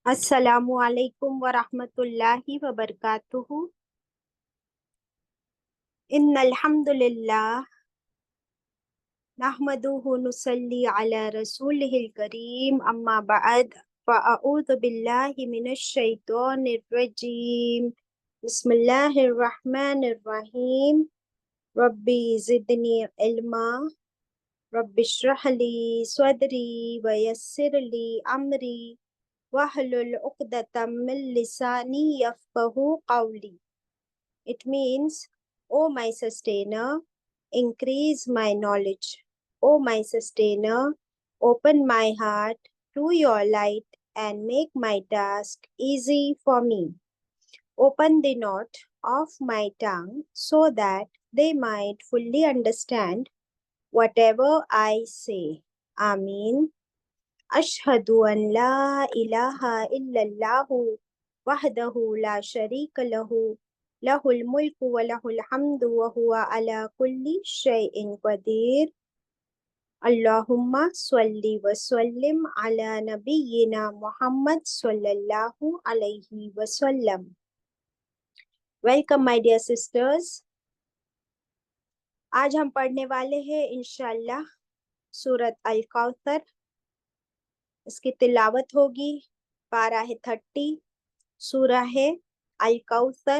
السلام علیکم ورحمۃ اللہ وبرکاتہ۔ ان الحمد للہ نحمده نصلی علی رسولہ الکریم، اما بعد فاعوذ باللہ من الشیطان الرجیم، بسم اللہ الرحمن الرحیم۔ ربی زدنی علما، رب اشرح لی صدری ویسر لی امری وَاحْلُلْ عُقْدَةً مِّن لِّسَانِي يَفْقَهُوا قَوْلِي. It means, O my sustainer, increase my knowledge. O my sustainer, open my heart to your light and make my task easy for me. Open the knot of my tongue so that they might fully understand whatever I say. Ameen. اشہد ان لا الہ الا اللہ وحدہ لا شریک لہ، لہ الملک ولہ الحمد وہو علی کل شیء قدیر۔ اللہم صلی وسلم علی نبینا محمد صلی اللہ علیہ وسلم۔ Welcome my dear sisters. آج ہم پڑھنے والے ہیں انشاءاللہ سورۃ الکوثر۔ اس کی تلاوت ہوگی، پارہ ہے 30، سورہ ہے الکوثر۔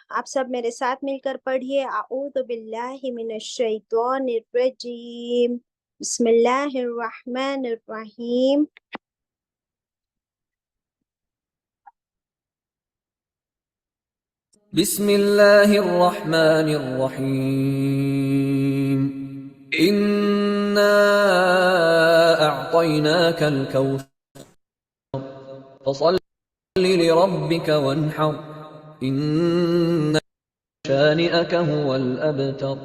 آپ سب میرے ساتھ مل کر پڑھیے، اعوذ باللہ من الشیطان الرجیم، بسم اللہ الرحمن الرحیم۔ بسم اللہ الرحمن الرحیم۔ انا اعطیناک الکوثر فصل لربک وانحر ان شانئک هو الابتر۔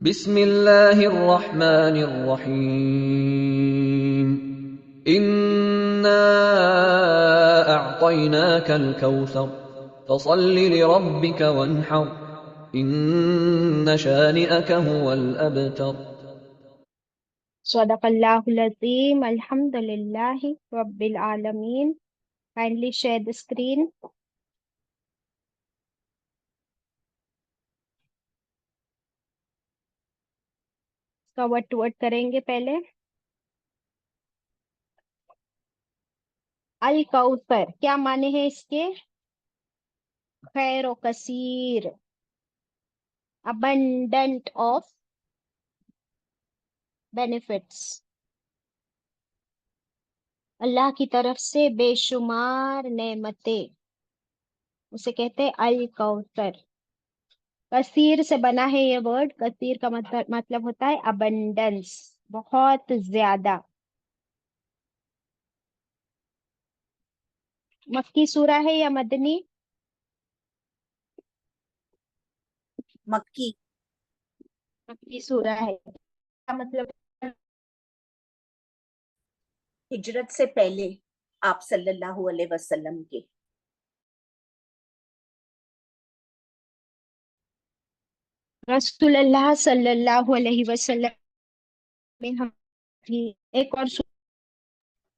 بسم اللہ الرحمن الرحیم۔ انا اعطیناک الکوثر فصل لربک وانحر ان شانئک هو الابتر۔ صدق اللہ العظیم۔ الحمد للہ رب العالمین۔ Kindly share the screen. اس کا word to word کریں گے پہلے۔ الکوثر کیا معنی ہے اس کے؟ خیر و کثیر، abundant of benefits، اللہ کی طرف سے بے شمار نعمتیں، اسے کہتے ہیں الکوثر۔ کثیر سے بنا ہے یہ ورڈ، کثیر کا مطلب ہوتا ہے abundance، بہت زیادہ۔ مکی سورہ ہے یا مدنی؟ مکی مکی سورہ ہے۔ کیا مطلب؟ ہجرت سے پہلے آپ صلی اللہ علیہ وسلم کے۔ رسول اللہ صلی اللہ علیہ وسلم میں ہم ایک اور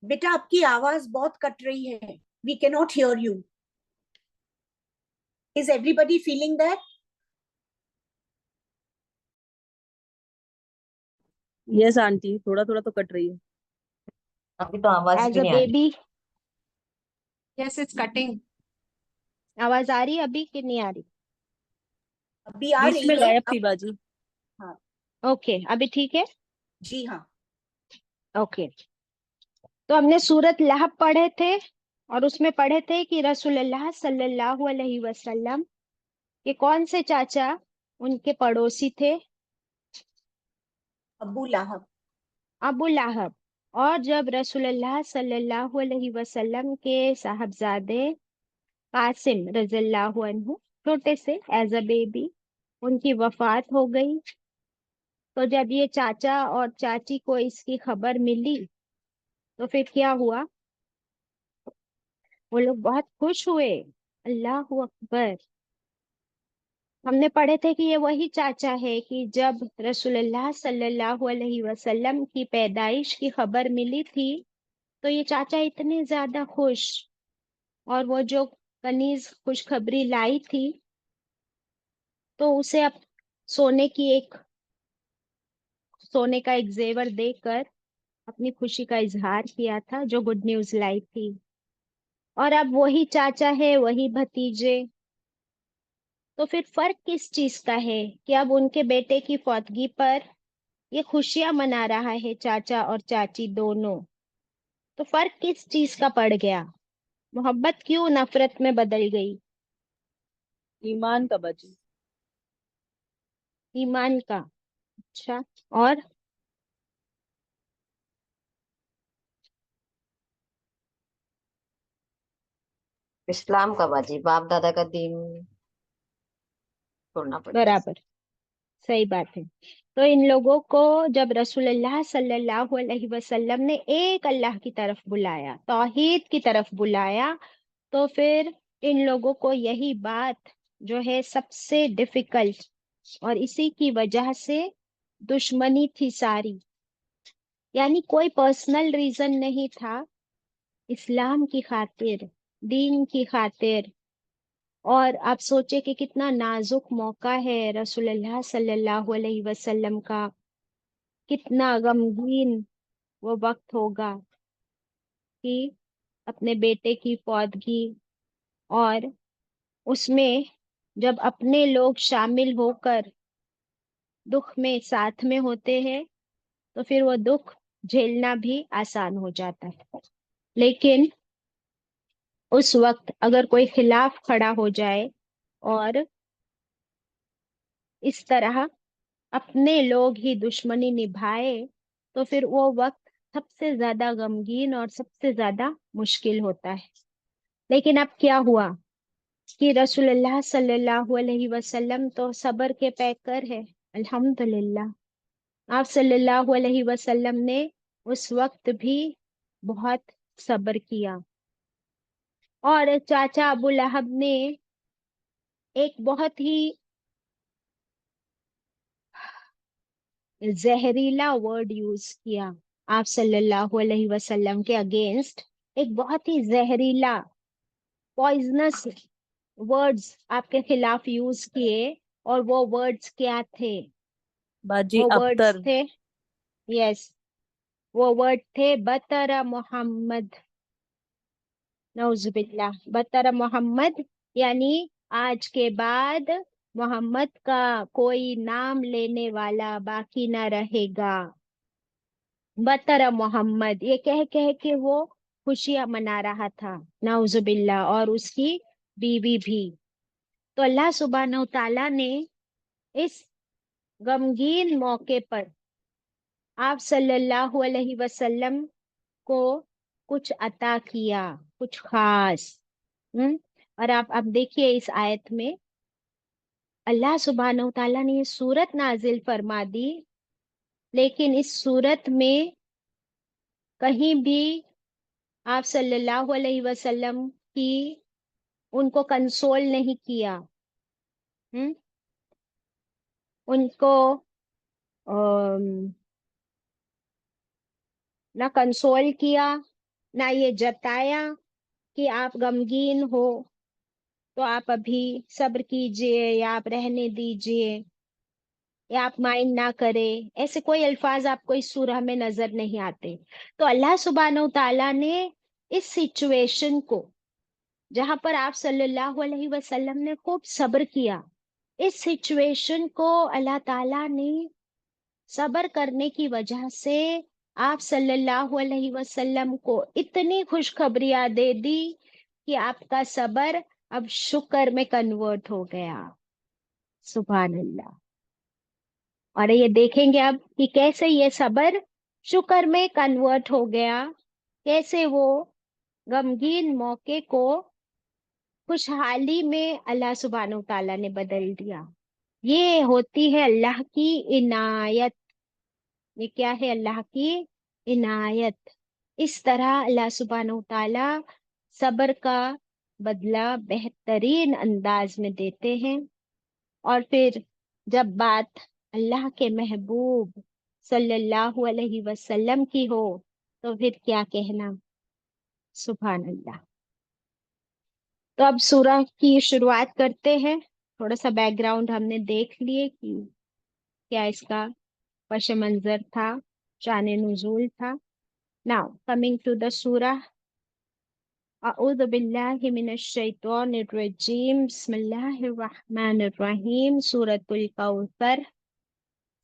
بیٹا آپ کی آواز بہت کٹ رہی ہے، we can not hear you. Is everybody feeling that? Yes aunty, تھوڑا تھوڑا تو کٹ رہی ہے۔ ابھی تو آواز ایز بھی اے نہیں آ رہی۔ بیبی۔ Yes, it's cutting. آواز آ رہی ہے ابھی کہ نہیں آ رہی؟ ابھی آ بیچ میں رہی ہے۔ غائب تھی باجی۔ ہاں اوکے ابھی ٹھیک ہے۔ جی ہاں، اوکے، تو ہم نے سورۃ لہب پڑھے تھے اور اس میں پڑھے تھے کہ رسول اللہ صلی اللہ علیہ وسلم کے کون سے چاچا ان کے پڑوسی تھے؟ ابو لہب۔ ابو لہب۔ اور جب رسول اللہ صلی اللہ علیہ وسلم کے صاحبزادے قاسم رضی اللہ عنہ چھوٹے سے ایز اے بیبی ان کی وفات ہو گئی، تو جب یہ چاچا اور چاچی کو اس کی خبر ملی تو پھر کیا ہوا؟ وہ لوگ بہت خوش ہوئے۔ اللہ اکبر۔ ہم نے پڑھے تھے کہ یہ وہی چاچا ہے کہ جب رسول اللہ صلی اللہ علیہ وسلم کی پیدائش کی خبر ملی تھی تو یہ چاچا اتنے زیادہ خوش، اور وہ جو کنیز خوشخبری لائی تھی تو اسے اب سونے کی ایک سونے کا ایک زیور دے کر اپنی خوشی کا اظہار کیا تھا، جو گڈ نیوز لائی تھی۔ اور اب وہی چاچا ہے، وہی بھتیجے، تو پھر فرق کس چیز کا ہے کہ اب ان کے بیٹے کی فوتگی پر یہ خوشیاں منا رہا ہے چاچا اور چاچی دونوں؟ تو فرق کس چیز کا پڑ گیا؟ محبت کیوں نفرت میں بدل گئی؟ ایمان کا بچی۔ ایمان کا۔ اچھا، اور اسلام کا باجی، باپ دادا کا دین چھوڑنا پڑ گیا۔ برابر، صحیح بات ہے۔ تو ان لوگوں کو جب رسول اللہ صلی اللہ علیہ وسلم نے ایک اللہ کی طرف بلایا، توحید کی طرف بلایا، تو پھر ان لوگوں کو یہی بات جو ہے سب سے ڈیفیکلٹ، اور اسی کی وجہ سے دشمنی تھی ساری، یعنی کوئی پرسنل ریزن نہیں تھا، اسلام کی خاطر، دین کی خاطر۔ اور آپ سوچے کہ کتنا نازک موقع ہے رسول اللہ صلی اللہ علیہ وسلم کا، کتنا غمگین وہ وقت ہوگا کہ اپنے بیٹے کی فوتگی، اور اس میں جب اپنے لوگ شامل ہو کر دکھ میں ساتھ میں ہوتے ہیں تو پھر وہ دکھ جھیلنا بھی آسان ہو جاتا ہے۔ لیکن اس وقت اگر کوئی خلاف کھڑا ہو جائے اور اس طرح اپنے لوگ ہی دشمنی نبھائے تو پھر وہ وقت سب سے زیادہ غمگین اور سب سے زیادہ مشکل ہوتا ہے۔ لیکن اب کیا ہوا کہ رسول اللہ صلی اللہ علیہ وسلم تو صبر کے پیکر ہے، الحمدللہ۔ آپ صلی اللہ علیہ وسلم نے اس وقت بھی بہت صبر کیا، اور چاچا ابو لہب نے ایک بہت ہی زہریلا ورڈ یوز کیا آپ صلی اللہ علیہ وسلم کے اگینسٹ، ایک بہت ہی زہریلا پوائزنس ورڈز آپ کے خلاف یوز کیے، اور وہ ورڈز کیا تھے؟ باجی وہ ورڈز ابتر۔ تھے، یس، وہ ورڈ تھے بطر محمد، نعوذ باللہ، بطر محمد، یعنی آج کے بعد محمد کا کوئی نام لینے والا باقی نہ رہے گا۔ بطر محمد، یہ کہہ کہ وہ خوشیاں منا رہا تھا، نعوذ باللہ، اور اس کی بیوی بھی۔ تو اللہ سبحانہ و تعالیٰ نے اس غمگین موقع پر آپ صلی اللہ علیہ وسلم کو کچھ عطا کیا، کچھ خاص۔ اور آپ اب دیکھیے اس آیت میں اللہ سبحانہ و تعالیٰ نے یہ سورت نازل فرما دی، لیکن اس سورت میں کہیں بھی آپ صلی اللہ علیہ وسلم کی ان کو کنسول نہیں کیا، ان کو نہ کنسول کیا، نہ یہ جتایا کہ آپ غمگین ہو تو آپ ابھی صبر کیجئے، یا آپ رہنے دیجئے، یا آپ مائنڈ نہ کریں، ایسے کوئی الفاظ آپ کو اس سورہ میں نظر نہیں آتے۔ تو اللہ سبحانہ و تعالیٰ نے اس سچویشن کو، جہاں پر آپ صلی اللہ علیہ وسلم نے خوب صبر کیا، اس سچویشن کو اللہ تعالیٰ نے صبر کرنے کی وجہ سے آپ صلی اللہ علیہ وسلم کو اتنی خوشخبریاں دے دی کہ آپ کا صبر اب شکر میں کنورٹ ہو گیا، سبحان اللہ۔ اور یہ دیکھیں گے اب کہ کیسے یہ صبر شکر میں کنورٹ ہو گیا، کیسے وہ غمگین موقع کو خوشحالی میں اللہ سبحانہ و تعالیٰ نے بدل دیا۔ یہ ہوتی ہے اللہ کی عنایت، یہ کیا ہے؟ اللہ کی عنایت۔ اس طرح اللہ سبحانہ و تعالیٰ صبر کا بدلہ بہترین انداز میں دیتے ہیں۔ اور پھر جب بات اللہ کے محبوب صلی اللہ علیہ وسلم کی ہو تو پھر کیا کہنا. سبحان اللہ. تو اب سورہ کی شروعات کرتے ہیں. تھوڑا سا بیک گراؤنڈ ہم نے دیکھ لیے کہ کیا اس کا پس منظر تھا، شان نزول تھا. Now coming to the surah. اعوذ باللہ من الشیطان الرجیم، بسم اللہ الرحمن الرحیم. سورۃ الکوثر.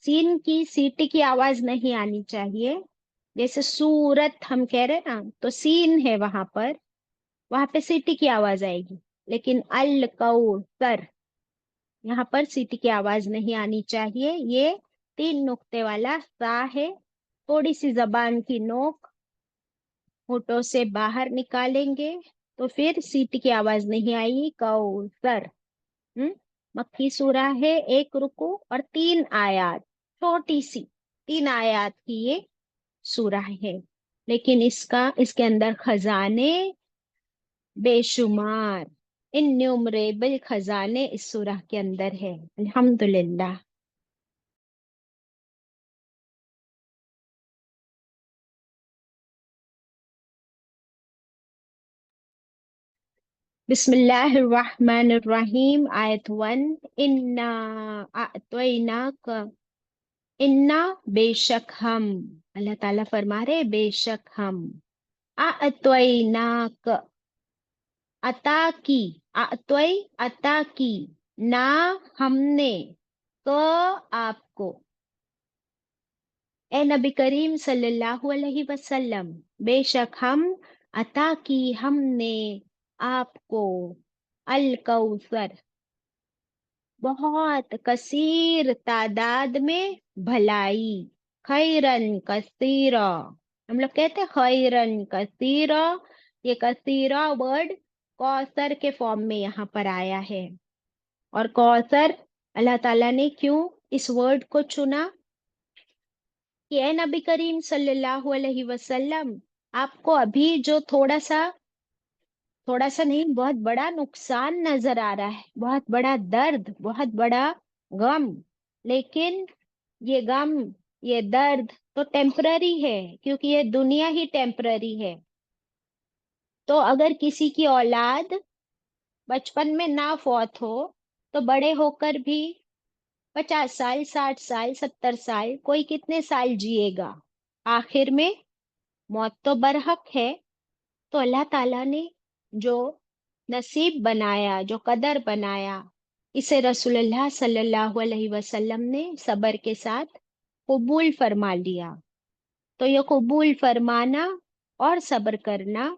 سین کی سیٹی کی آواز نہیں آنی چاہیے. جیسے سورت ہم کہہ رہے نا تو سین ہے وہاں پہ سیٹی کی آواز آئے گی. لیکن الکوثر یہاں پر سیٹی کی آواز نہیں آنی چاہیے. یہ 3 نقطے والا سا ہے. تھوڑی سی زبان کی نوک ہونٹوں سے باہر نکالیں گے تو پھر سیٹی کی آواز نہیں آئے گی. کوثر. مکی سورہ ہے، 1 رکوع اور 3 آیات. چھوٹی سی 3 آیات کی یہ سورہ ہے، لیکن اس کے اندر خزانے بے شمار، انیومریبل خزانے اس سورہ کے اندر ہے. الحمدللہ. بسم اللہ الرحمن الرحیم. آیت 1. انا اعطیناک، انا بے شک ہم، اللہ تعالیٰ فرما رہے بے شک ہم، اعطیناک عطا کی، اعطی عطا کی، نا ہم نے، کو آپ کو، اے نبی کریم صلی اللہ علیہ وسلم بے شک ہم عطا کی ہم نے آپ کو الکوثر، بہت کثیر تعداد میں بھلائی، خیرن کثیرا. ہم لوگ کہتے ہیں خیرن کثیرا، یہ کثیرا ورڈ کوثر کے فارم میں یہاں پر آیا ہے. اور کوثر اللہ تعالیٰ نے کیوں اس ورڈ کو چنا کہ اے نبی کریم صلی اللہ علیہ وسلم آپ کو ابھی جو تھوڑا سا نہیں، بہت بڑا نقصان نظر آ رہا ہے، بہت بڑا درد، بہت بڑا غم. لیکن یہ غم، یہ درد تو ٹیمپرری ہے، کیونکہ یہ دنیا ہی ٹیمپرری ہے. تو اگر کسی کی اولاد بچپن میں نہ فوت ہو تو بڑے ہو کر بھی 50 سال، 60 سال، 70 سال، کوئی کتنے سال جیے گا، آخر میں موت تو برحق ہے. تو اللہ تعالیٰ نے جو نصیب بنایا، جو قدر بنایا، اسے رسول اللہ صلی اللہ علیہ وسلم نے صبر کے ساتھ قبول فرما لیا. تو یہ قبول فرمانا اور صبر کرنا،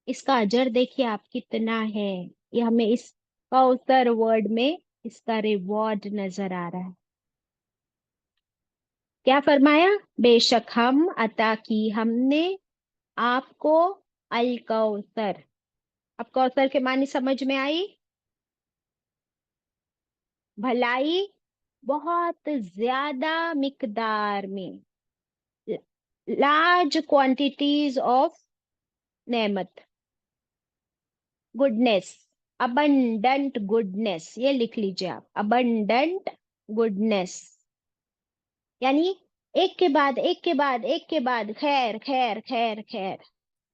اس کا اجر دیکھیے آپ کتنا ہے. یہ ہمیں اس کوثر ورڈ میں اس کا ریوارڈ نظر آ رہا ہے. کیا فرمایا؟ بے شک ہم عطا کی ہم نے آپ کو الکوثر. اب کوثر کے معنی سمجھ میں آئی؟ بھلائی بہت زیادہ مقدار میں، لارج کوانٹیٹیز آف نعمت، گڈنس، ابنڈنٹ گڈنس. یہ لکھ لیجیے آپ، ابنڈنٹ گڈنس، یعنی ایک کے بعد ایک کے بعد ایک کے بعد خیر خیر خیر خیر.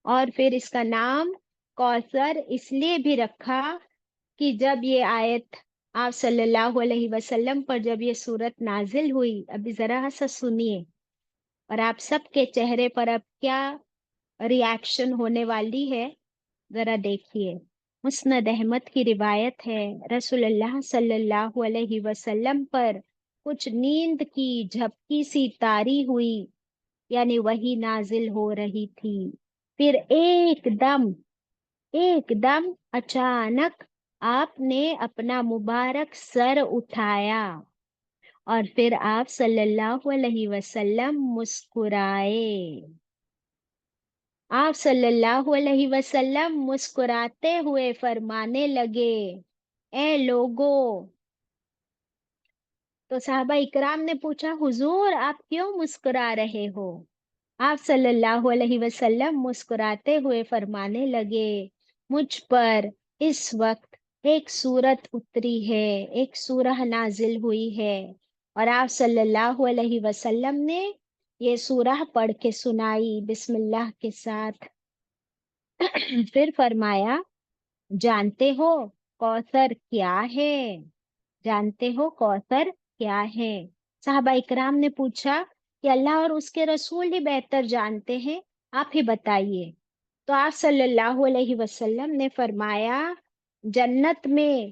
اور پھر اس کا نام کوثر اس لیے بھی رکھا کہ جب یہ آیت آپ صلی اللہ علیہ وسلم پر جب یہ صورت نازل ہوئی، ابھی ذرا سا سنیے اور آپ سب کے چہرے پر اب کیا ریاکشن ہونے والی ہے ذرا دیکھیے. مسند احمد کی روایت ہے، رسول اللہ صلی اللہ علیہ وسلم پر کچھ نیند کی جھپکی سی طاری ہوئی، یعنی وہی نازل ہو رہی تھی. پھر ایک دم اچانک آپ نے اپنا مبارک سر اٹھایا اور پھر آپ صلی اللہ علیہ وسلم مسکرائے. آپ صلی اللہ علیہ وسلم مسکراتے ہوئے فرمانے لگے، اے لوگو. تو صحابہ اکرام نے پوچھا، حضور آپ کیوں مسکرا رہے ہو؟ آپ صلی اللہ علیہ وسلم مسکراتے ہوئے فرمانے لگے، مجھ پر اس وقت ایک سورت اتری ہے، ایک سورہ نازل ہوئی ہے، اور آپ صلی اللہ علیہ وسلم نے یہ سورہ پڑھ کے سنائی بسم اللہ کے ساتھ. پھر فرمایا جانتے ہو کوثر کیا ہے؟ جانتے ہو کوثر کیا ہے؟ صحابہ اکرام نے پوچھا کہ اللہ اور اس کے رسول ہی بہتر جانتے ہیں، آپ ہی بتائیے. تو آپ صلی اللہ علیہ وسلم نے فرمایا جنت میں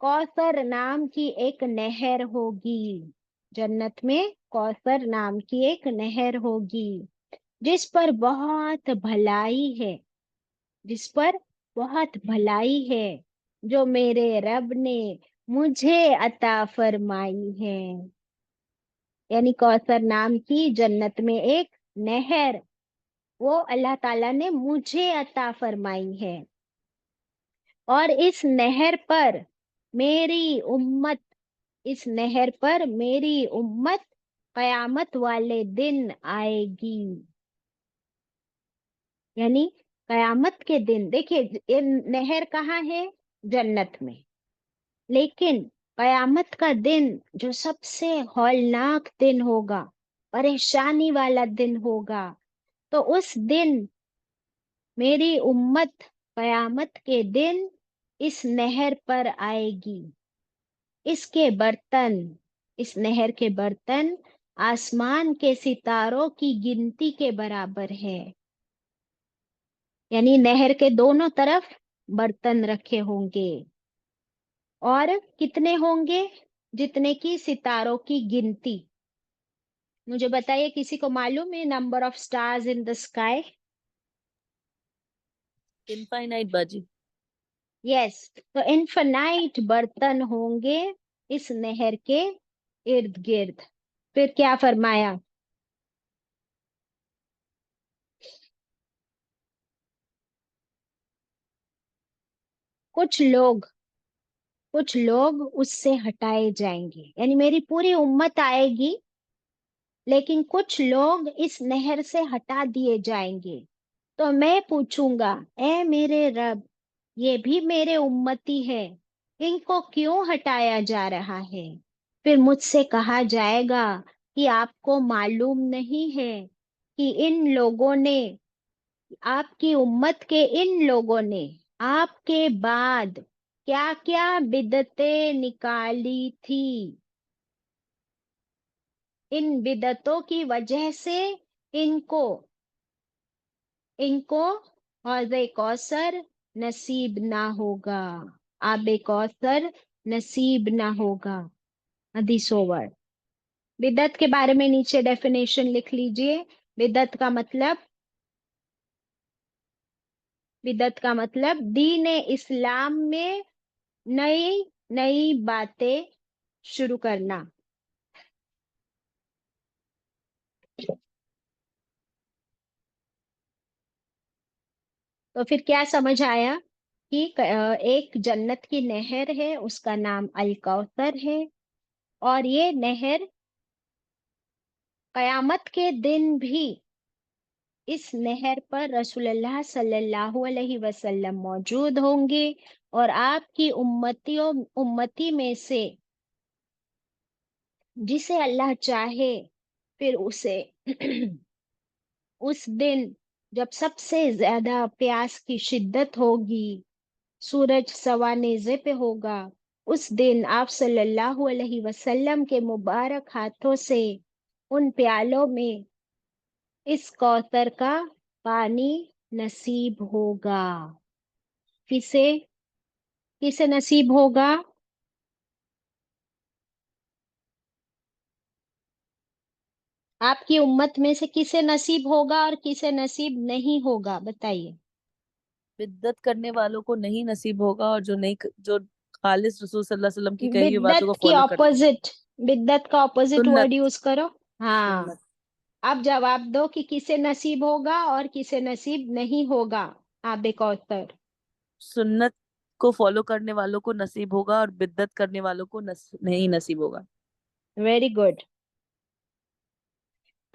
کوثر نام کی ایک نہر ہوگی. جنت میں کوثر نام کی ایک نہر ہوگی جس پر بہت بھلائی ہے، جس پر بہت بھلائی ہے، جو میرے رب نے مجھے عطا فرمائی ہے. یعنی کوثر نام کی جنت میں ایک نہر وہ اللہ تعالیٰ نے مجھے عطا فرمائی ہے، اور اس نہر پر میری امت، اس نہر پر میری امت قیامت والے دن آئے گی. یعنی قیامت کے دن، دیکھیے یہ نہر کہاں ہے؟ جنت میں. لیکن قیامت کا دن جو سب سے ہولناک دن ہوگا، پریشانی والا دن ہوگا، تو اس دن میری امت قیامت کے دن اس نہر پر آئے گی. اس کے برتن، اس نہر کے برتن آسمان کے ستاروں کی گنتی کے برابر ہے. یعنی نہر کے دونوں طرف برتن رکھے ہوں گے، اور کتنے ہوں گے؟ جتنے کی ستاروں کی گنتی. مجھے بتائیے کسی کو معلوم ہے number of stars in the sky? Infinite باجی. یس. تو انفینائٹ برتن ہوں گے اس نہر کے ارد گرد. پھر کیا فرمایا؟ کچھ لوگ اس سے ہٹائے جائیں گے. یعنی میری پوری امت آئے گی، لیکن کچھ لوگ اس نہر سے ہٹا دیے جائیں گے. تو میں پوچھوں گا اے میرے رب، یہ بھی میرے امتی ہے، ان کو کیوں ہٹایا جا رہا ہے؟ پھر مجھ سے کہا جائے گا کہ آپ کو معلوم نہیں ہے کہ ان لوگوں نے، آپ کی امت کے ان لوگوں نے آپ کے بعد کیا کیا بدعتیں نکالی تھی. ان بدعتوں کی وجہ سے ان کو حوض کوثر نصیب نہ ہوگا، آب کوثر نصیب نہ ہوگا. حدیث اوور. بدعت کے بارے میں نیچے ڈیفینیشن لکھ لیجئے. بدعت کا مطلب دین اسلام میں نئی نئی باتیں شروع کرنا. تو پھر کیا سمجھ آیا کہ ایک جنت کی نہر ہے، اس کا نام الکوثر ہے، اور یہ نہر قیامت کے دن بھی اس نہر پر رسول اللہ صلی اللہ علیہ وسلم موجود ہوں گے، اور آپ کی امتی میں سے جسے اللہ چاہے پھر اسے اس دن جب سب سے زیادہ پیاس کی شدت ہوگی، سورج سوا نیزے پہ ہوگا، اس دن آپ صلی اللہ علیہ وسلم کے مبارک ہاتھوں سے ان پیالوں میں اس کوثر کا پانی نصیب ہوگا. کسے نصیب ہوگا؟ آپ کی امت میں سے کسے نصیب ہوگا اور کسے نصیب نہیں ہوگا؟ بتائیے. بدعت کرنے والوں کو نہیں نصیب ہوگا، اور جو خالص رسول صلی اللہ علیہ وسلم کی کہی ہوئی باتوں کو فالو کرتے ہیں. بدعت کا اپوزٹ ورڈ سنت. یوز کرو. ہاں، سنت. اب جواب دو کہ کسے نصیب ہوگا اور کسے نصیب نہیں ہوگا آب کوثر. سنت کو فالو کرنے والوں کو نصیب ہوگا، اور بدعت کرنے والوں کو نہیں نصیب ہوگا. Very good.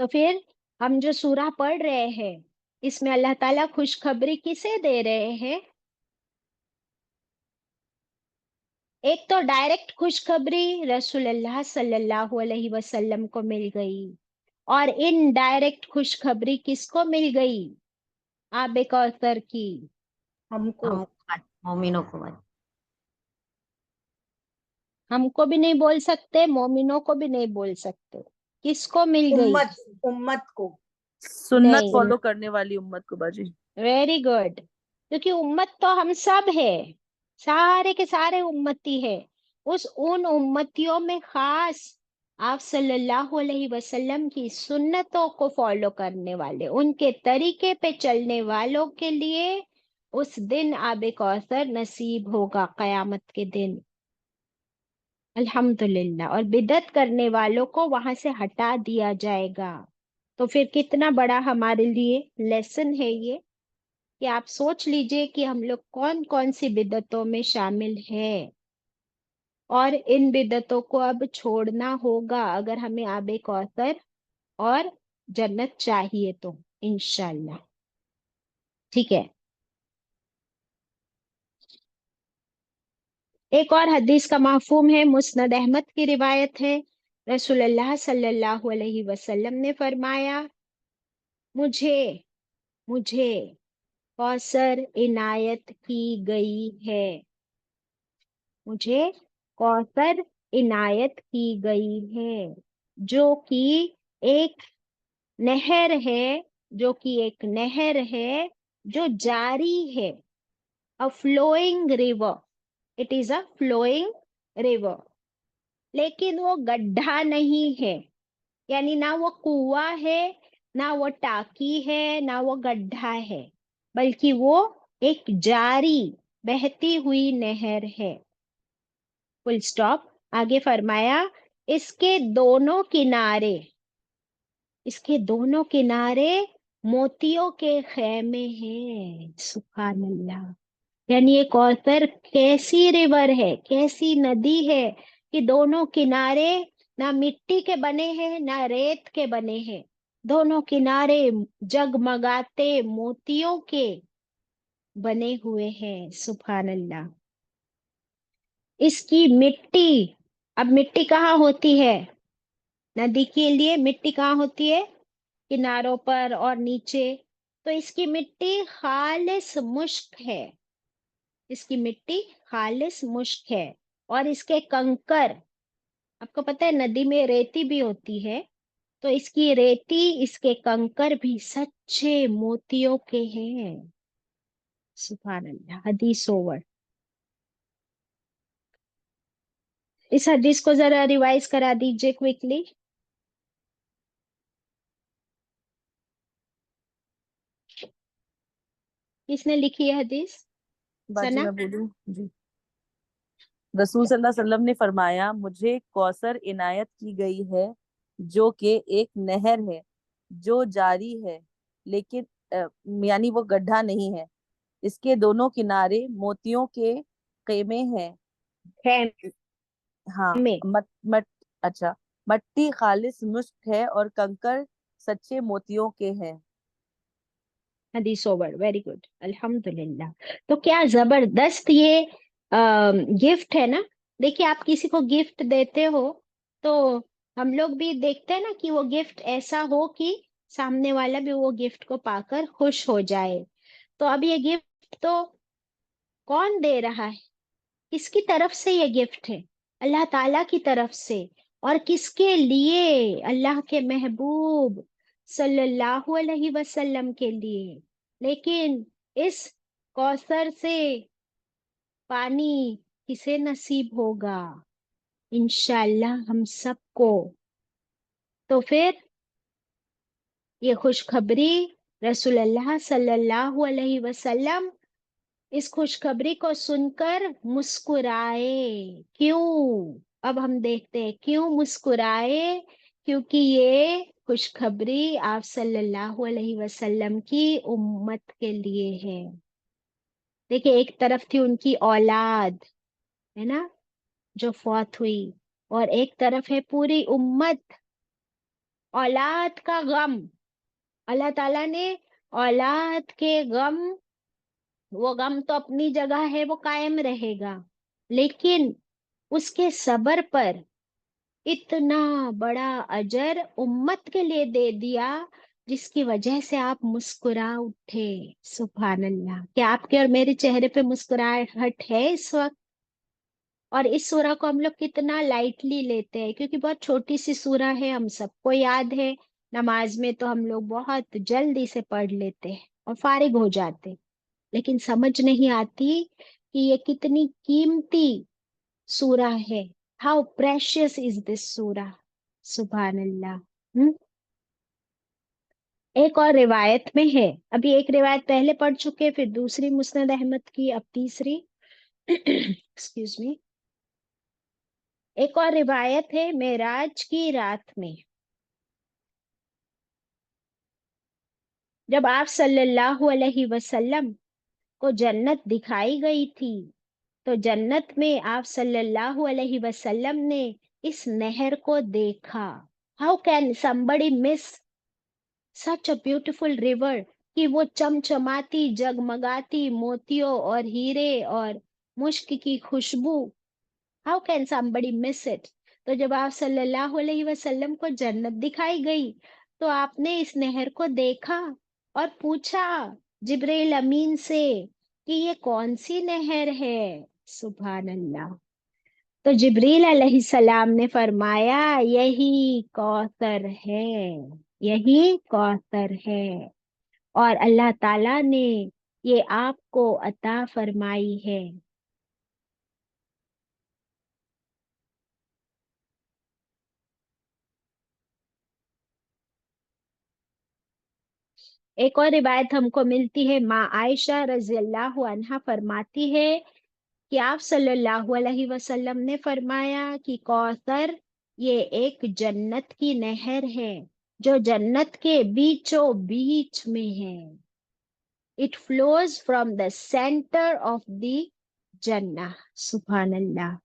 تو پھر ہم جو سورہ پڑھ رہے ہیں اس میں اللہ تعالیٰ خوشخبری کسے دے رہے ہیں؟ ایک تو ڈائریکٹ خوشخبری رسول اللہ صلی اللہ علیہ وسلم کو مل گئی، اور ان ڈائریکٹ خوشخبری کس کو مل گئی؟ آب کوثر کی، ہم کو مومنوں کو باجی. ہم کو بھی نہیں بول سکتے، مومنوں کو بھی نہیں بول سکتے، کس کو مل گئی؟ امت کو. سنت نہیں، فالو کرنے والی امت کو باجی. ویری گڈ، کیونکہ امت تو ہم سب ہے، سارے کے سارے امتی ہے، ان امتیوں میں خاص آپ صلی اللہ علیہ وسلم کی سنتوں کو فالو کرنے والے، ان کے طریقے پہ چلنے والوں کے لیے اس دن آب کوثر نصیب ہوگا قیامت کے دن، الحمدللہ، اور بدعت کرنے والوں کو وہاں سے ہٹا دیا جائے گا۔ تو پھر کتنا بڑا ہمارے لیے لیسن ہے یہ، کہ آپ سوچ لیجئے کہ ہم لوگ کون کون سی بدعتوں میں شامل ہے، اور ان بدعتوں کو اب چھوڑنا ہوگا اگر ہمیں آب کوثر اور جنت چاہیے تو، انشاءاللہ۔ ٹھیک ہے، ایک اور حدیث کا مفہوم ہے، مسند احمد کی روایت ہے، رسول اللہ صلی اللہ علیہ وسلم نے فرمایا، مجھے کوثر عنایت کی گئی ہے، مجھے کوثر عنایت کی گئی ہے، جو کہ ایک نہر ہے، جو جاری ہے، a flowing river, it is a flowing river، لیکن وہ گڈھا نہیں ہے، یعنی نہ وہ کنواں ہے، نہ وہ ٹاکی ہے، نہ وہ گڈھا ہے، بلکہ وہ ایک جاری بہتی ہوئی نہر ہے، فل سٹاپ۔ آگے فرمایا، اس کے دونوں کنارے موتیوں کے خیمے ہیں، سبحان اللہ۔ یعنی یہ کوثر کیسی ریور ہے، کیسی ندی ہے کہ دونوں کنارے نہ مٹی کے بنے ہیں نہ ریت کے بنے ہیں، دونوں کنارے جگمگاتے موتیوں کے بنے ہوئے ہیں، سبحان اللہ۔ اس کی مٹی، اب مٹی کہاں ہوتی ہے؟ ندی کے لیے مٹی کہاں ہوتی ہے؟ کناروں پر اور نیچے، تو اس کی مٹی خالص مشک ہے، اس کی مٹی خالص مشک ہے، اور اس کے کنکر، آپ کو پتہ ہے ندی میں ریتی بھی ہوتی ہے، تو اس کی ریتی، اس کے کنکر بھی سچے موتیوں کے ہیں، سبحان اللہ۔ حدیث اوور۔ اس حدیث کو ذرا ریوائز کرا دیجئے کوئکلی۔ کس نے لکھی ہے حدیث؟ باجی سنا؟ میں بولوں جی؟ رسول صلی اللہ علیہ وسلم نے فرمایا، مجھے کوثر عنایت کی گئی ہے، جو کہ ایک نہر ہے جو جاری ہے، لیکن یعنی وہ گڈھا نہیں ہے، اس کے دونوں کنارے موتیوں کے خیمے ہیں، ہاں، خیمے۔ اچھا، مٹی خالص مشک ہے اور کنکر سچے موتیوں کے ہیں۔ حدیث اوور، ویری گڈ، الحمدللہ۔ تو کیا زبردست یہ گفٹ ہے نا۔ دیکھیے، آپ کسی کو گفٹ دیتے ہو تو ہم لوگ بھی دیکھتے ہیں نا کہ وہ گفٹ ایسا ہو کہ سامنے والا بھی وہ گفٹ کو پا کر خوش ہو جائے۔ تو اب یہ گفٹ تو کون دے رہا ہے؟ کس کی طرف سے یہ گفٹ ہے؟ اللہ تعالی کی طرف سے، اور کس کے لیے؟ اللہ کے محبوب صلی اللہ علیہ وسلم کے لیے۔ لیکن اس کوثر سے پانی کسے نصیب ہوگا؟ انشاءاللہ ہم سب کو۔ تو پھر یہ خوشخبری رسول اللہ صلی اللہ علیہ وسلم اس خوشخبری کو سن کر مسکرائے، کیوں؟ اب ہم دیکھتے ہیں کیوں مسکرائے، کیونکہ یہ خوشخبری آپ صلی اللہ علیہ وسلم کی امت کے لیے ہے۔ دیکھیں، ایک طرف تھی ان کی اولاد، ہے نا، جو فوت ہوئی، اور ایک طرف ہے پوری امت۔ اولاد کا غم، اللہ تعالیٰ نے اولاد کے غم، وہ غم تو اپنی جگہ ہے، وہ قائم رہے گا، لیکن اس کے صبر پر اتنا بڑا اجر امت کے لیے دے دیا جس کی وجہ سے آپ مسکرا اٹھے. سبحان اللہ. کیا آپ کے اور میرے چہرے پہ مسکراہٹ ہے اس وقت؟ اور اس سورہ کو ہم لوگ کتنا لائٹلی لیتے ہیں کیونکہ بہت چھوٹی سی سورہ ہے، ہم سب کو یاد ہے. نماز میں تو ہم لوگ بہت جلدی سے پڑھ لیتے ہیں اور فارغ ہو جاتے، لیکن سمجھ نہیں آتی کہ یہ کتنی قیمتی سورہ ہے. ہاؤ پریشیس از دس سورہ. سبحان اللہ. ایک اور روایت میں ہے، ابھی ایک روایت پہلے پڑھ چکے، پھر دوسری مسند احمد کی، اب تیسری. Excuse me. ایک اور روایت ہے معراج کی رات میں جب آپ صلی اللہ علیہ وسلم کو جنت دکھائی گئی تھی تو جنت میں آپ صلی اللہ علیہ وسلم نے اس نہر کو دیکھا. How can somebody miss such a beautiful river کہ وہ چمچماتی جگمگاتی موتیوں اور ہیرے اور مشک کی خوشبو. How can somebody miss it؟ تو جب آپ صلی اللہ علیہ وسلم کو جنت دکھائی گئی تو آپ نے اس نہر کو دیکھا اور پوچھا جبریل امین سے کہ یہ کون سی نہر ہے. سبحان اللہ. تو جبریل علیہ السلام نے فرمایا یہی کوثر ہے، یہی کوثر ہے، اور اللہ تعالی نے یہ آپ کو عطا فرمائی ہے. ایک اور روایت ہم کو ملتی ہے، ماں عائشہ رضی اللہ عنہا فرماتی ہے کہ آپ صلی اللہ علیہ وسلم نے فرمایا کہ کوثر یہ ایک جنت کی نہر ہے جو جنت کے بیچوں بیچ میں ہے. It flows from the center of the Jannah. سبحان اللہ.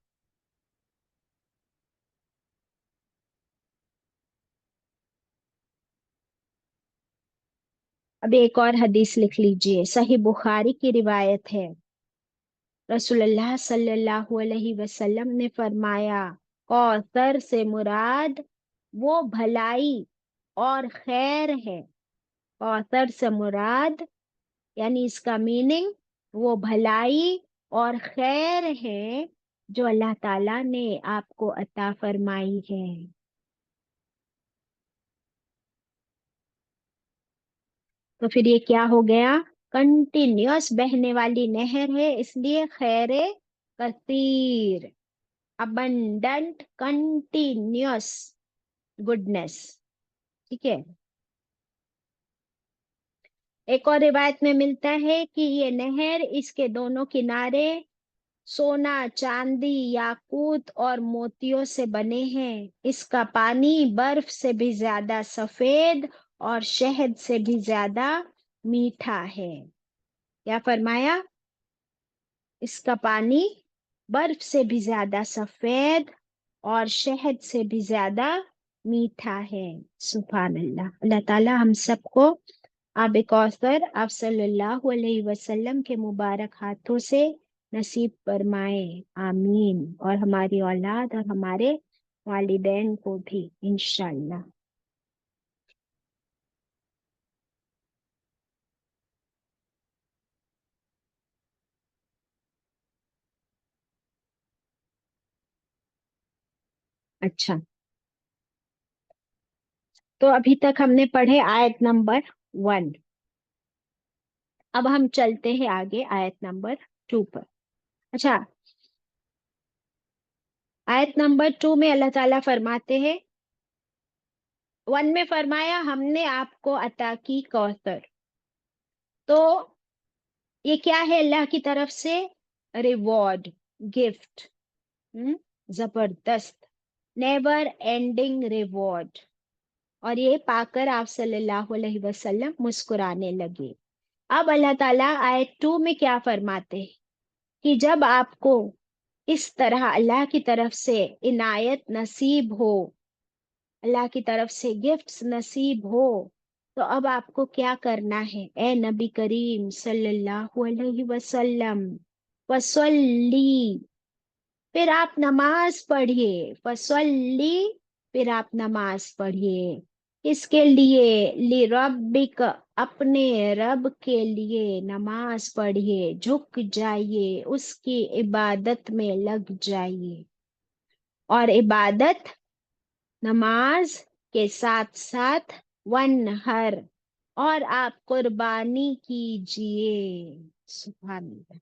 اب ایک اور حدیث لکھ لیجئے، صحیح بخاری کی روایت ہے. رسول اللہ صلی اللہ علیہ وسلم نے فرمایا کوثر سے مراد وہ بھلائی اور خیر ہے. کوثر سے مراد یعنی اس کا میننگ وہ بھلائی اور خیر ہے جو اللہ تعالیٰ نے آپ کو عطا فرمائی ہے. تو پھر یہ کیا ہو گیا؟ کنٹینیوس بہنے والی نہر ہے، اس لیے خیر کثیر، ابنڈنٹ، کنٹینیوس گڈنس. ٹھیک ہے. ایک اور روایت میں ملتا ہے کہ یہ نہر اس کے دونوں کنارے سونا، چاندی، یاقوت اور موتیوں سے بنے ہیں. اس کا پانی برف سے بھی زیادہ سفید اور شہد سے بھی زیادہ میٹھا ہے. کیا فرمایا؟ اس کا پانی برف سے بھی زیادہ سفید اور شہد سے بھی زیادہ میٹھا ہے. سبحان اللہ. اللہ تعالی ہم سب کو آب کوثر آپ صلی اللہ علیہ وسلم کے مبارک ہاتھوں سے نصیب فرمائے. آمین. اور ہماری اولاد اور ہمارے والدین کو بھی انشاءاللہ. اچھا، تو ابھی تک ہم نے پڑھے آیت نمبر 1. اب ہم چلتے ہیں آگے آیت نمبر 2 پر. اچھا، آیت نمبر 2 میں اللہ تعالیٰ فرماتے ہیں، 1 میں فرمایا ہم نے آپ کو عطا کی کوثر. تو یہ کیا ہے؟ اللہ کی طرف سے ریوارڈ، گفٹ، زبردست، نیور اینڈنگ ریوارڈ. اور یہ پا کر آپ صلی اللہ علیہ وسلم مسکرانے لگے. اب اللہ تعالیٰ آیت 2 میں کیا فرماتے ہیں کہ جب آپ کو اس طرح اللہ کی طرف سے عنایت نصیب ہو، اللہ کی طرف سے گفٹس نصیب ہو، تو اب آپ کو کیا کرنا ہے؟ اے نبی کریم صلی اللہ علیہ وسلم، وصلی، پھر آپ نماز پڑھیے، فصلی، پھر آپ نماز پڑھیے، کس کے لیے؟ لربک، اپنے رب کے لیے نماز پڑھیے، جھک جائیے، اس کی عبادت میں لگ جائیے. اور عبادت نماز کے ساتھ ساتھ ونہر، اور آپ قربانی کیجئے. سبحان اللہ.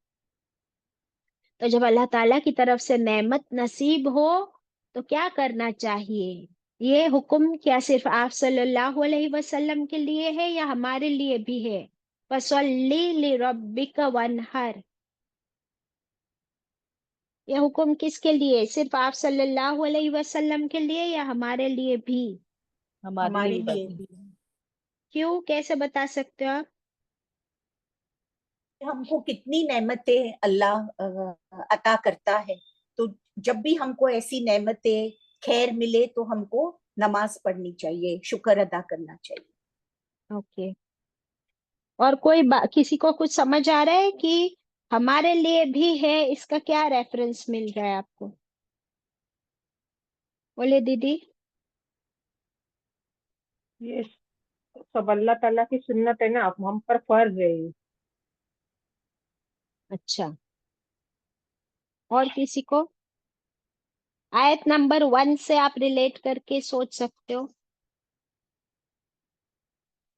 تو جب اللہ تعالیٰ کی طرف سے نعمت نصیب ہو تو کیا کرنا چاہیے؟ یہ حکم کیا صرف آپ صلی اللہ علیہ وسلم کے لیے ہے یا ہمارے لیے بھی ہے؟ فَصَلِّ لِرَبِّكَ وَانْحَرْ. یہ حکم کس کے لیے؟ صرف آپ صلی اللہ علیہ وسلم کے لیے یا ہمارے لیے بھی؟ ہمارے ہمارے لیے بھی لیے باجی. بھی. کیوں؟ کیسے بتا سکتے ہو آپ؟ ہم کو کتنی نعمتیں اللہ عطا کرتا ہے، تو جب بھی ہم کو ایسی نعمتیں خیر ملے تو ہم کو نماز پڑھنی چاہیے، شکر ادا کرنا چاہیے. اوکے. اور کوئی کسی کو کچھ سمجھ آ رہا ہے کہ ہمارے لیے بھی ہے، اس کا کیا ریفرنس مل رہا ہے آپ کو؟ بولے دیدی. یہ سب اللہ تعالیٰ کی سنت ہے نا، اب ہم پر فرض ہے یہ. اچھا. اور کسی کو آیت نمبر 1 سے آپ ریلیٹ کر کے سوچ سکتے ہو؟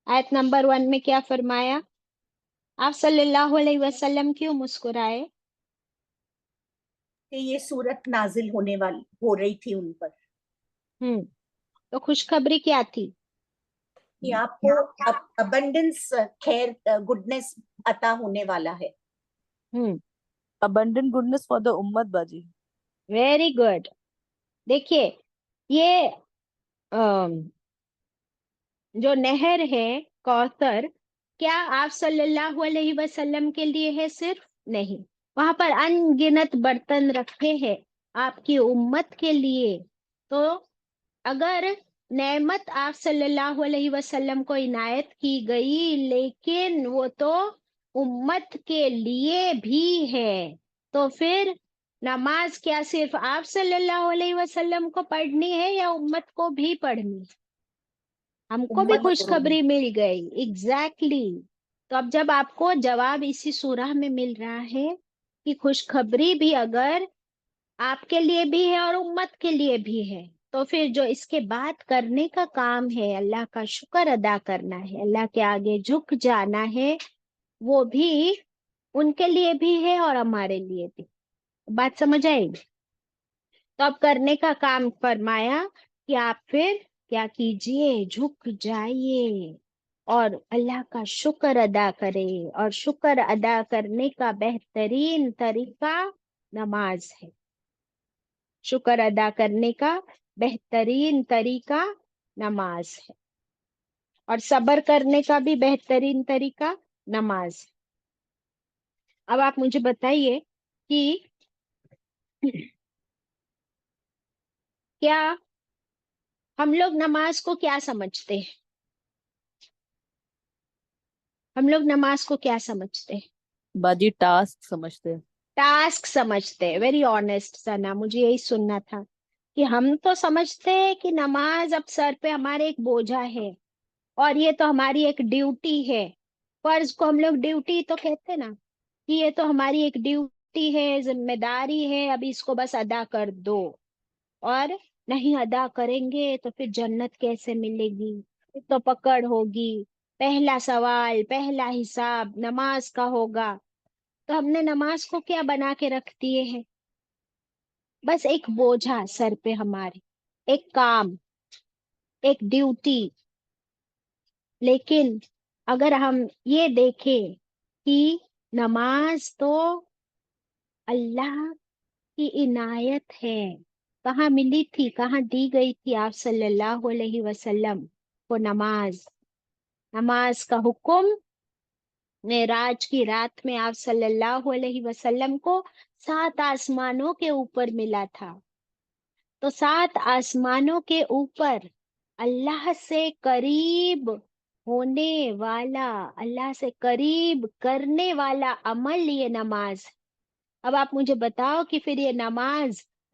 آیت نمبر 1 میں کیا فرمایا؟ آپ صلی اللہ علیہ وسلم کیوں مسکرائے؟ کہ یہ صورت نازل ہونے والی ہو رہی تھی ان پر، تو خوشخبری کیا تھی؟ کہ آپ کو ابنڈنس، خیر، گڈنس عطا ہونے والا ہے. abundant goodness for the امت باجی. Very good. دیکھیے یہ جو نہر ہے کوثر، کیا آپ صلی اللہ علیہ وسلم کے لیے ہے؟ صرف نہیں، وہاں پر ان گنت برتن رکھے ہیں آپ کی امت کے لیے. تو اگر نعمت آپ صلی اللہ علیہ وسلم کو عنایت کی گئی لیکن وہ تو امت کے لیے بھی ہے، تو پھر نماز کیا صرف آپ صلی اللہ علیہ وسلم کو پڑھنی ہے یا امت کو بھی پڑھنی؟ ہم کو بھی امت کو خوشخبری مل گئی. ایگزیکٹلی. تو اب جب آپ کو جواب اسی سورہ میں مل رہا ہے کہ خوشخبری بھی اگر آپ کے لیے بھی ہے اور امت کے لیے بھی ہے، تو پھر جو اس کے بعد کرنے کا کام ہے، اللہ کا شکر ادا کرنا ہے، اللہ کے آگے جھک جانا ہے، وہ بھی ان کے لیے بھی ہے اور ہمارے لیے بھی. بات سمجھ آئے گی؟ تو اب کرنے کا کام فرمایا کہ آپ پھر کیا کیجئے؟ جھک جائیے اور اللہ کا شکر ادا کرے. اور شکر ادا کرنے کا بہترین طریقہ نماز ہے. شکر ادا کرنے کا بہترین طریقہ نماز ہے، اور صبر کرنے کا بھی بہترین طریقہ نماز ہے. اب آپ مجھے بتائیے کہ کیا ہم لوگ نماز کو کیا سمجھتے ہیں؟ ہم لوگ نماز کو کیا سمجھتے ہیں؟ باجی ٹاسک سمجھتے ہیں. ٹاسک سمجھتے ہیں. ویری آنےسٹ سنا، مجھے یہی سننا تھا کہ ہم تو سمجھتے ہیں کہ نماز اب سر پہ ہمارے ایک بوجھا ہے اور یہ تو ہماری ایک ڈیوٹی ہے. فرض کو ہم لوگ ڈیوٹی تو کہتے نا، کہ یہ تو ہماری ایک ڈیوٹی ہے، ذمہ داری ہے، ابھی اس کو بس ادا کر دو. اور نہیں ادا کریں گے تو پھر جنت کیسے ملے گی؟ پھر تو پکڑ ہوگی، پہلا سوال، پہلا حساب نماز کا ہوگا. تو ہم نے نماز کو کیا بنا کے رکھ دیے ہیں؟ بس ایک بوجھا سر پہ ہمارے، ایک کام، ایک ڈیوٹی. لیکن اگر ہم یہ دیکھیں کہ نماز تو اللہ کی عنایت ہے، کہاں ملی تھی، کہاں دی گئی تھی آپ صلی اللہ علیہ وسلم کو نماز. نماز کا حکم معراج کی رات میں آپ صلی اللہ علیہ وسلم کو 7 آسمانوں کے اوپر ملا تھا. تو 7 آسمانوں کے اوپر اللہ سے قریب ہونے والا، اللہ سے قریب کرنے والا عمل یہ نماز. اب آپ مجھے بتاؤ کہ پھر یہ نماز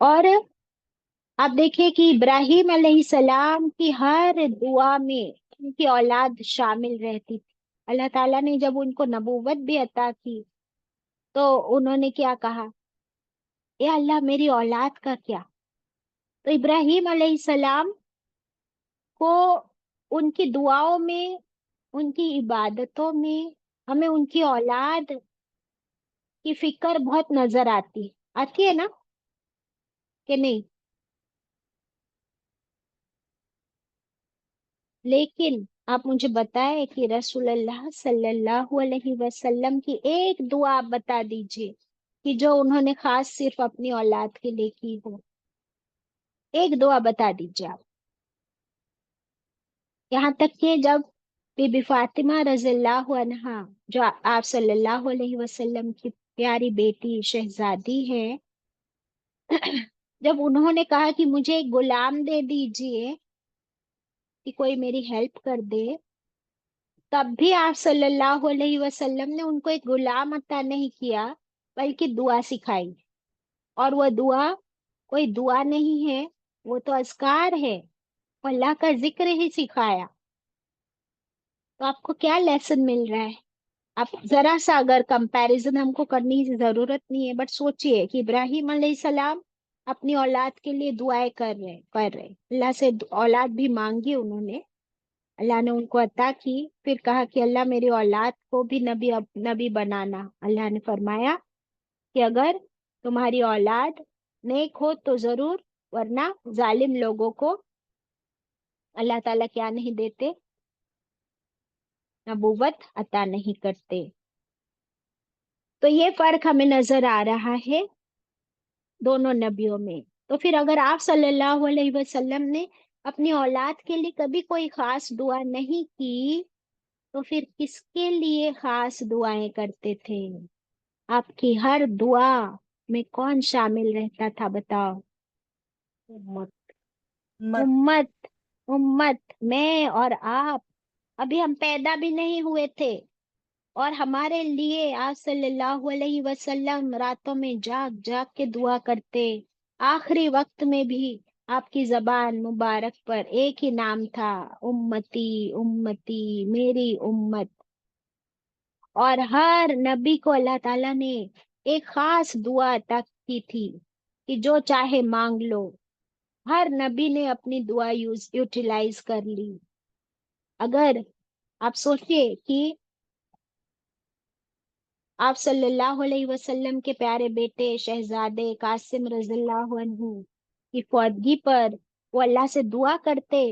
اور آپ دیکھیں کہ ابراہیم علیہ السلام کی ہر دعا میں ان کی اولاد شامل رہتی تھی. اللہ تعالیٰ نے جب ان کو نبوت بھی عطا کی تو انہوں نے کیا کہا، اے اللہ میری اولاد کا کیا؟ تو ابراہیم علیہ السلام کو ان کی دعاؤں میں، ان کی عبادتوں میں ہمیں ان کی اولاد کی فکر بہت نظر آتی ہے نا کہ نہیں؟ لیکن آپ مجھے بتائیں کہ رسول اللہ صلی اللہ علیہ وسلم کی ایک دعا آپ بتا دیجئے کہ جو انہوں نے خاص صرف اپنی اولاد کے لیے کی ہو. ایک دعا بتا دیجئے آپ. یہاں تک کہ جب بی بی فاطمہ رضی اللہ عنہا، جو آپ صلی اللہ علیہ وسلم کی پیاری بیٹی شہزادی ہے، جب انہوں نے کہا کہ مجھے ایک غلام دے دیجئے کہ کوئی میری ہیلپ کر دے، تب بھی آپ صلی اللہ علیہ وسلم نے ان کو ایک غلام عطا نہیں کیا بلکہ دعا سکھائی. اور وہ دعا کوئی دعا نہیں ہے، وہ تو اذکار ہے، اللہ کا ذکر ہی سکھایا. تو آپ کو کیا لیسن مل رہا ہے؟ آپ ذرا سا اگر کمپیریزن ہم کو کرنے کی ضرورت نہیں ہے، بٹ سوچئے کہ ابراہیم علیہ السلام اپنی اولاد کے لیے دعائیں کر رہے اللہ سے اولاد بھی مانگی انہوں نے، اللہ نے ان کو عطا کی. پھر کہا کہ اللہ میری اولاد کو بھی نبی بنانا. اللہ نے فرمایا کہ اگر تمہاری اولاد نیک ہو تو ضرور، ورنہ ظالم لوگوں کو اللہ تعالیٰ کیا نہیں دیتے، نبوت عطا نہیں کرتے. تو یہ فرق ہمیں نظر آ رہا ہے دونوں نبیوں میں. تو پھر اگر آپ صلی اللہ علیہ وسلم نے اپنی اولاد کے لیے کبھی کوئی خاص دعا نہیں کی تو پھر کس کے لیے خاص دعائیں کرتے تھے؟ آپ کی ہر دعا میں کون شامل رہتا تھا بتاؤ؟ امت. مت. امت. امت میں اور آپ. ابھی ہم پیدا بھی نہیں ہوئے تھے اور ہمارے لیے آپ صلی اللہ علیہ وسلم راتوں میں جاگ جاگ کے دعا کرتے. آخری وقت میں بھی آپ کی زبان مبارک پر ایک ہی نام تھا، امتی امتی، میری امت. اور ہر نبی کو اللہ تعالیٰ نے ایک خاص دعا عطا کی تھی کہ جو چاہے مانگ لو. ہر نبی نے اپنی دعا یوٹیلائز کر لی. اگر آپ سوچئے کہ آپ صلی اللہ علیہ وسلم کے پیارے بیٹے شہزادے قاسم رضی اللہ عنہ کی فوتگی پر وہ اللہ سے دعا کرتے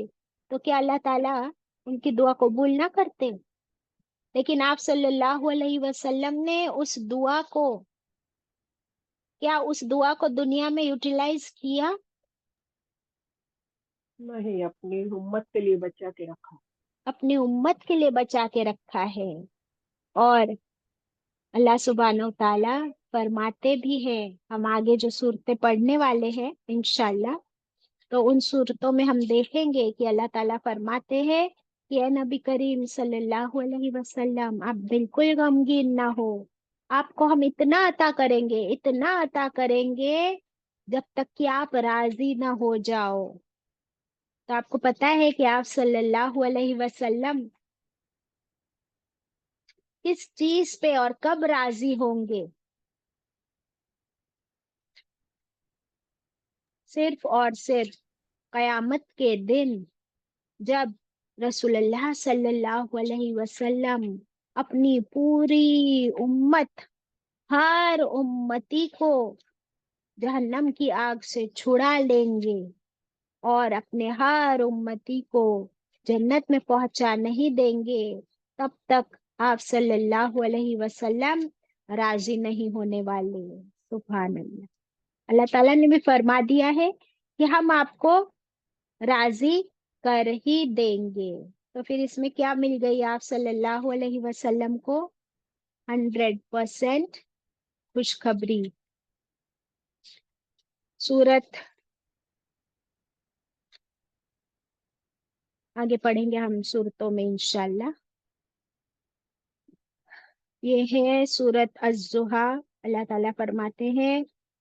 تو کیا اللہ تعالیٰ ان کی دعا قبول نہ کرتے؟ لیکن آپ صلی اللہ علیہ وسلم نے اس دعا کو دنیا میں یوٹیلائز کیا؟ نہیں، اپنی امت کے لیے بچا کے رکھا. اپنی امت کے لیے بچا کے رکھا ہے. اور اللہ سبحانہ و تعالیٰ فرماتے بھی ہیں، ہم آگے جو صورتیں پڑھنے والے ہیں انشاءاللہ، تو ان صورتوں میں ہم دیکھیں گے کہ اللہ تعالیٰ فرماتے ہیں کہ اے نبی کریم صلی اللہ علیہ وسلم آپ بالکل غمگین نہ ہو، آپ کو ہم اتنا عطا کریں گے، اتنا عطا کریں گے جب تک کہ آپ راضی نہ ہو جاؤ. تو آپ کو پتا ہے کہ آپ صلی اللہ علیہ وسلم کس چیز پہ اور کب راضی ہوں گے؟ صرف اور صرف قیامت کے دن، جب رسول اللہ صلی اللہ علیہ وسلم اپنی پوری امت، ہر امتی کو جہنم کی آگ سے چھڑا لیں گے اور اپنے ہر امتی کو جنت میں پہنچا نہیں دیں گے، تب تک آپ صلی اللہ علیہ وسلم راضی نہیں ہونے والے. سبحان اللہ. اللہ تعالیٰ نے بھی فرما دیا ہے کہ ہم آپ کو راضی کر ہی دیں گے. تو پھر اس میں کیا مل گئی آپ صلی اللہ علیہ وسلم کو؟ 100% خوشخبری. سورت آگے پڑھیں گے ہم سورتوں میں انشاءاللہ. یہ ہے سورت الضحیٰ. اللہ تعالیٰ فرماتے ہیں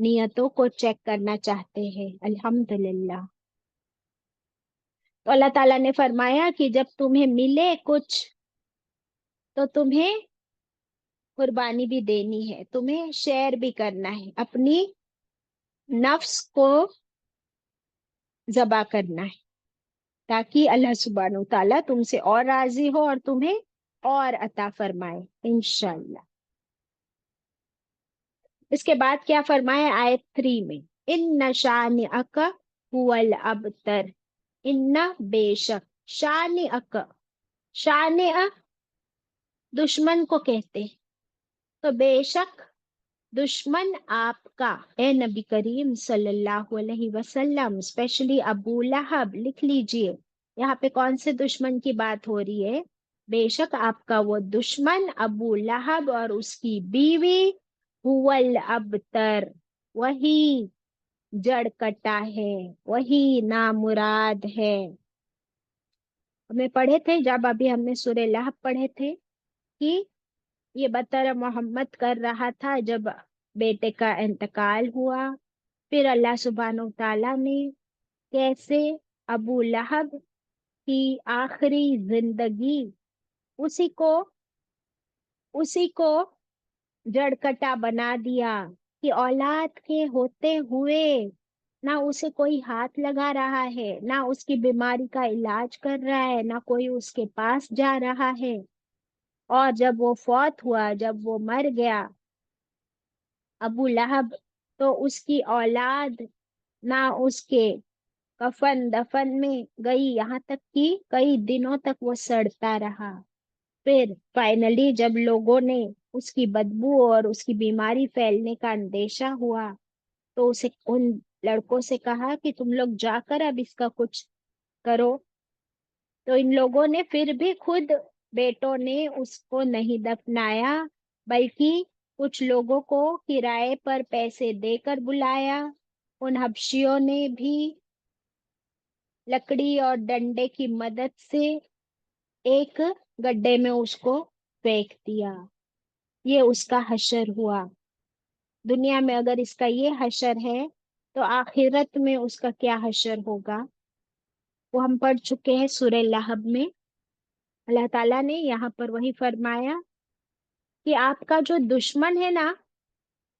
نیتوں کو چیک کرنا چاہتے ہیں. الحمدللہ. تو اللہ تعالیٰ نے فرمایا کہ جب تمہیں ملے کچھ تو تمہیں قربانی بھی دینی ہے، تمہیں شیئر بھی کرنا ہے، اپنی نفس کو ذبح کرنا ہے، تاکہ اللہ سبحانہ و تعالیٰ تم سے اور راضی ہو اور تمہیں اور عطا فرمائے انشاءاللہ. اس کے بعد کیا فرمائے آیت 3 میں، ان شانئک هو الابتر. ان بے شک، شانئک، شانئ دشمن کو کہتے ہیں، تو بے شک دشمن آپ کا اے نبی کریم صلی اللہ علیہ وسلم، اسپیشلی ابو لہب. لکھ لیجئے یہاں پہ کون سے دشمن کی بات ہو رہی ہے. بے شک آپ کا وہ دشمن ابو لہب اور اس کی بیوی، هو الابتر، وہی جڑ کٹا ہے، وہی نامراد ہے. ہمیں پڑھے تھے جب ابھی ہم نے سورہ لہب پڑھے تھے کہ یہ بطر محمد کر رہا تھا جب بیٹے کا انتقال ہوا. پھر اللہ سبحانہ و تعالیٰ نے کیسے ابو لہب کی آخری زندگی اسی کو جڑ کٹا بنا دیا، کہ اولاد کے ہوتے ہوئے نہ اسے کوئی ہاتھ لگا رہا ہے، نہ اس کی بیماری کا علاج کر رہا ہے، نہ کوئی اس کے پاس جا رہا ہے. اور جب وہ فوت ہوا، جب وہ مر گیا ابو لہب، تو اس کی اولاد نہ اس کے کفن دفن میں گئی، یہاں تک کہ کئی دنوں تک وہ سڑتا رہا. پھر فائنلی جب لوگوں نے اس کی بدبو اور اس کی بیماری پھیلنے کا اندیشہ ہوا، تو اسے ان لڑکوں سے کہا کہ تم لوگ جا کر اب اس کا کچھ کرو. تو ان لوگوں نے پھر بھی خود بیٹوں نے اس کو نہیں دفنایا، بلکہ کچھ لوگوں کو کرائے پر پیسے دے کر بلایا. ان حبشیوں نے بھی لکڑی اور ڈنڈے کی مدد سے ایک گڈھے میں اس کو پھینک دیا. یہ اس کا حشر ہوا. دنیا میں اگر اس کا یہ حشر ہے تو آخرت میں اس کا کیا حشر ہوگا، وہ ہم پڑھ چکے ہیں سورہ لہب میں. اللہ تعالیٰ نے یہاں پر وہی فرمایا کہ آپ کا جو دشمن ہے نا،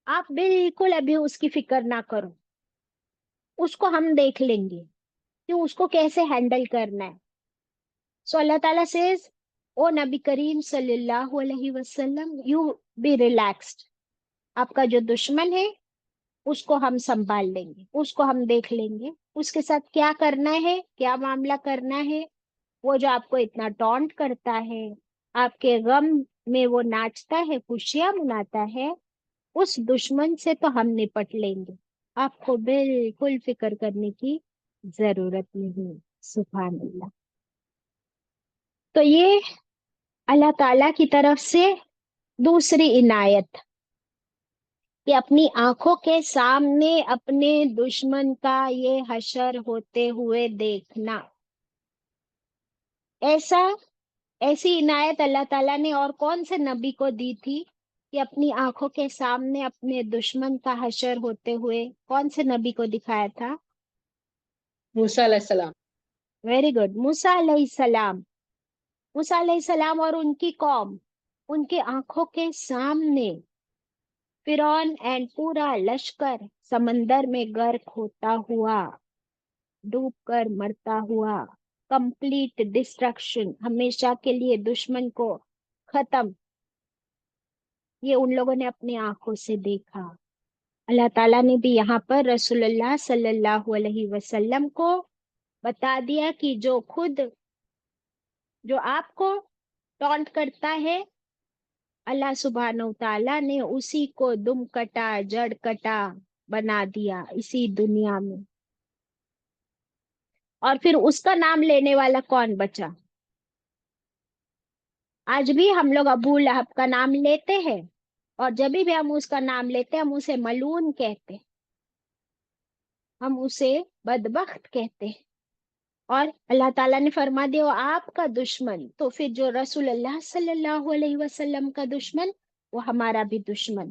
آپ بالکل ابھی اس کی فکر نہ کرو، اس کو ہم دیکھ لیں گے کہ اس کو کیسے ہینڈل کرنا ہے. سو اللہ تعالیٰ says، او نبی کریم صلی اللہ علیہ وسلم، یو بی ریلیکسڈ. آپ کا جو دشمن ہے اس کو ہم سنبھال لیں گے، اس کو ہم دیکھ لیں گے، اس کے ساتھ کیا کرنا ہے، کیا معاملہ کرنا ہے. وہ جو آپ کو اتنا ٹونٹ کرتا ہے، آپ کے غم میں وہ ناچتا ہے، خوشیاں مناتا ہے، اس دشمن سے تو ہم نپٹ لیں گے. آپ کو بالکل فکر کرنے کی ضرورت نہیں. سبحان اللہ. تو یہ اللہ تعالی کی طرف سے دوسری عنایت، کہ اپنی آنکھوں کے سامنے اپنے دشمن کا یہ حشر ہوتے ہوئے دیکھنا. ایسی عنایت اللہ تعالیٰ نے اور کون سے نبی کو دی تھی کہ اپنی آنکھوں کے سامنے اپنے دشمن کا حشر ہوتے ہوئے کون سے نبی کو دکھایا تھا؟ موسیٰ علیہ السلام. Very good. موسیٰ علیہ السلام. موسیٰ علیہ السلام اور ان کی قوم، ان کے آنکھوں کے سامنے فرعون اینڈ پورا لشکر سمندر میں غرق ہوتا ہوا، ڈوب کر مرتا ہوا، کمپلیٹ ڈسٹرکشن، ہمیشہ کے لیے دشمن کو ختم. یہ ان لوگوں نے اپنی آنکھوں سے دیکھا. اللہ تعالیٰ نے بھی یہاں پر رسول اللہ صلی اللہ علیہ وسلم کو بتا دیا کہ جو آپ کو ٹونٹ کرتا ہے، اللہ سبحانہ و تعالیٰ نے اسی کو دم کٹا جڑ کٹا بنا دیا اسی دنیا میں. اور پھر اس کا نام لینے والا کون بچا؟ آج بھی ہم لوگ ابو لہب کا نام لیتے ہیں، اور جب بھی ہم اس کا نام لیتے ہیں ہم اسے ملعون کہتے ہیں، ہم اسے بدبخت کہتے ہیں. اور اللہ تعالیٰ نے فرما دیا وہ آپ کا دشمن، تو پھر جو رسول اللہ صلی اللہ علیہ وسلم کا دشمن وہ ہمارا بھی دشمن.